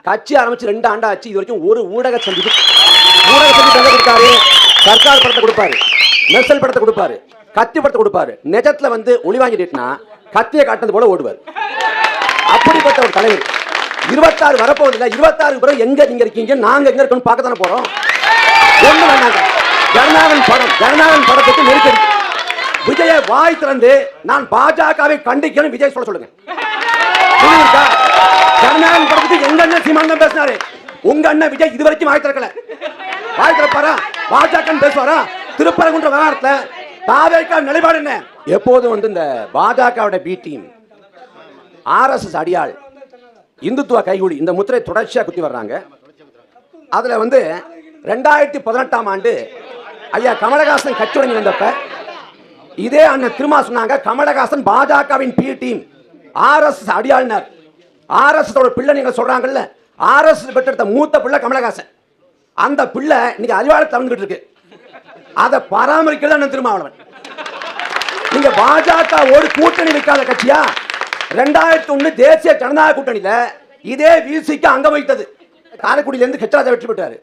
கட்சி ஆரம்பிச்சு 2 ஆண்டு ஆச்சு. இது வரைக்கும் ஒரு ஊடக சந்திப்பு கொடுத்தாரு. சர்க்கார் படத்தை கொடுப்பாரு, மெர்சல் படத்தை கொடுப்பாரு, கத்தி படத்தை கொடுப்பாரு. நிஜத்துல வந்து ஒளி வாங்கிட்டுனா கத்தியை காட்டுறது போல ஓடுவார். அப்படிப்பட்ட ஒரு தலைவர். 26 வரப்போவதில்லை. 26 பிறகு எங்க நீங்க இருக்கீங்க, நாங்க எங்க இருக்கணும் பார்க்க தானே போறோம். ஒண்ணு வேண்டாங்க. ஜனநாயகன் படத்துக்கு நெருக்கடி. விஜயை வாய் திறந்து நான் பாஜகவை கண்டிக்கணும் விஜய் சொல்லுங்க. ஜனநாயகன் படத்துக்கு எங்க அண்ணன் சீமான் பேசினாரு, உங்க அண்ணன் விஜய் இதுவரைக்கும் வாய் திறக்கல. வாய் திறப்பாரா? பாஜக பேசுவாரா? திருப்பரங்குன்ற விவகாரத்துல தாவேகா நிலைப்பாடு என்ன? எப்போதும் வந்து இந்த பாஜகவோட பி டீம், ஆர்எஸ்எஸ் அடியாள், இந்துத்துவ கைகூலி இந்த முத்திரை தொடர்ச்சியா குத்தி வர்றாங்க. அதுல வந்து 2018ஆம் ஆண்டு ஐயா கமலஹாசன் கட்சி தொடங்கி வந்தப்ப இதே அண்ணன் திருமா சொன்னாங்க, கமலஹாசன் பாஜகவின் பி டீம், ஆர்எஸ்எஸ் அடியாள்னார். ஆர்எஸ்எஸ் பிள்ளை நீங்க சொல்றாங்கல்ல, ஆர்எஸ்எஸ் பெற்றெடுத்த மூத்த பிள்ளை கமலஹாசன். அந்த பிள்ளை இன்னைக்கு அறிவாளர் தவழ்ந்துட்டு இருக்கு. அதை பராமரிக்கல அண்ணன் திருமாவளவன். நீங்க பாஜகவோடு கூட்டணி வைக்காத கட்சியா? 2001 தேசிய ஜனநாயக கூட்டணியில இதே விசிக்கு அங்கம் வைத்தது. காரைக்குடியிலிருந்து கெச்சராஜா வெற்றி பெற்றாரு.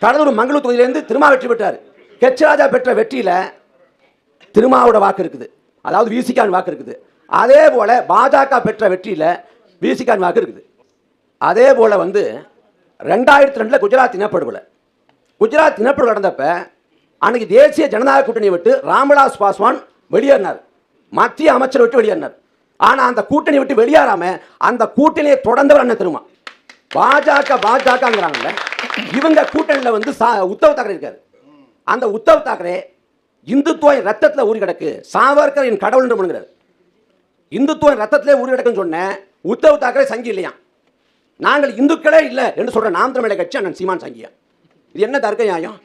கடலூர் மங்களூர் தொகுதியிலிருந்து திருமா வெற்றி பெற்றாரு. கெச்சராஜா பெற்ற வெற்றியில திருமாவோட வாக்கு இருக்குது, அதாவது விசிகான் வாக்கு இருக்குது. அதே போல பாஜக பெற்ற வெற்றியில விசிகான் வாக்கு இருக்குது. அதே போல வந்து 2002 குஜராத் இனப்படுகொலை நடந்தப்ப அன்னைக்கு தேசிய ஜனநாயக கூட்டணியை விட்டு ராம்விலாஸ் பாஸ்வான் வெளியேறினார், மத்திய அமைச்சர் விட்டு வெளியேறினார். ஆனா அந்த கூட்டணி விட்டு வெளியேறாம அந்த கூட்டணியை தொடர்ந்தவர் அண்ணன் திருமா. பாஜகங்கிறாங்கல்ல, இவங்க கூட்டணியில வந்து உத்தவ் தாக்கரே இருக்காரு. அந்த உத்தவ் தாக்கரே இந்துத்துவ ரத்தத்தில் ஊறி கிடக்கு, சாவர்கர் என் கடவுள் என்று முன்னுகிறார். இந்துத்துவ ரத்தத்திலே ஊறி கிடக்குன்னு சொன்ன உத்தவ் தாக்கரே சங்கி இல்லையா? நாங்கள் இந்துக்களே இல்லை என்று சொல்ற நாம் தமிழர் கட்சி அண்ணன் சீமான் சங்கியா? இது என்ன தர்க்க நியாயம்?